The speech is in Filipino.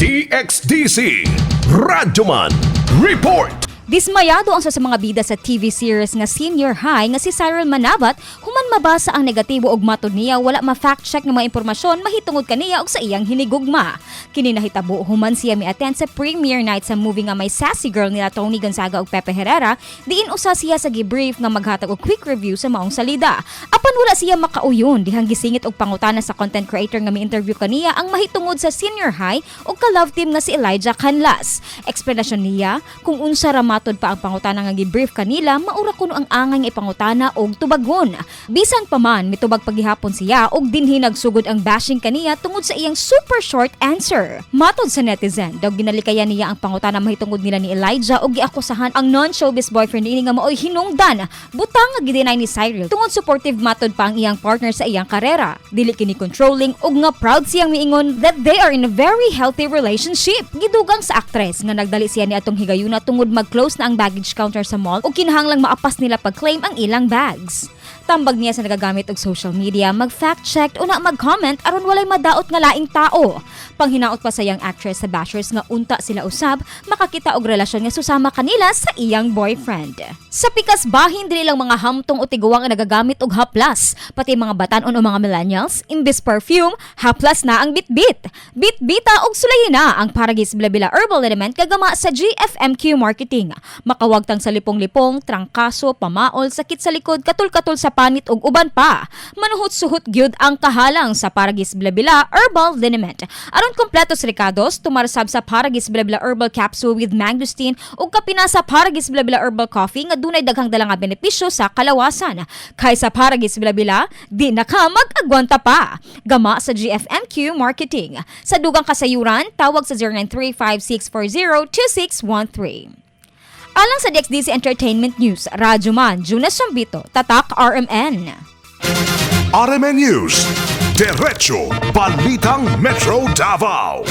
DXDC Radyoman Report. Dismayado ang sa mga bida sa TV series nga Senior High nga si Cyril Manabat human mabasa ang negatibo og matud niya wala ma-fact check ng mga impormasyon mahitungod kaniya og sa iyang hinigugma. Kini nahitabo human siya mi-attend sa premiere night sa movie nga may sassy girl nila Tony Gonzaga ug Pepe Herrera, diin usa siya sa gibrief nga maghatag og quick review sa maong salida. Apan wala siya makauyon dihang gisingit og pangutana sa content creator nga mi-interview kaniya ang mahitungod sa Senior High ug ka-love team nga si Elijah Canlas. Explanation niya kung unsa ra matod pa ang pangutana nga gibrief kanila, maura kuno ang angay nga ipangutana og tubagon. Bisan pa man mitubag paghihapon siya og dinhi nagsugod ang bashing kaniya tungod sa iyang super short answer. Matod sa netizen, daw ginalikayan niya ang pangutana mahitungod nila ni Elijah og giakusahan ang non-showbiz boyfriend niini nga maoy hinungdan. Butang nga gidinay ni Cyril tungod supportive matod pa ang iyang partner sa iyang karera. Dili kini controlling og nga proud siyang miingon that they are in a very healthy relationship. Gidugang sa aktres nga nagdali siya ni atong higayuna tungod mag-close na ang baggage counter sa mall o kinahanglang maapas nila pag-claim ang ilang bags. Tambag niya sa nagagamit og social media, mag-fact check o na mag-comment aron walay madaot nga laing tao. Panghinaot pa sa iyang actress sa bashers nga unta sila usab makakita og relasyon nga susama kanila sa iyang boyfriend. Sa pikas bahin dili lang mga hamtong o tiguwang nga nagagamit og haplas, pati mga batan-on o mga millennials, imbis perfume, haplas na ang bitbit. Bitbita og sulayina ang Paragis Bila-Bila Herbal Element kagama sa GFMQ Marketing. Makawagtang sa lipong-lipong, trangkaso, pamaol, sakit sa likod, katul-katul sa panit ug uban pa. Manuhot-suhot gyud ang kahalang sa Paragis Bila-Bila Herbal Liniment. Aron kompletos rekados, tumarsab sa Paragis Bila-Bila Herbal Capsule with Mangosteen ug kapina sa Paragis Bila-Bila Herbal Coffee nga dunay daghang dala nga benepisyo sa kalawasan. Kaysa Paragis Bila-Bila, di na ka mag-agwanta pa. Gama sa GFMQ Marketing. Sa dugang kasayuran, tawag sa 0935-640-2613. Alang sa DXDC Entertainment News, Radyoman, Jonas Sambito, Tatak RMN. RMN News, Diretso Balitang Metro Davao.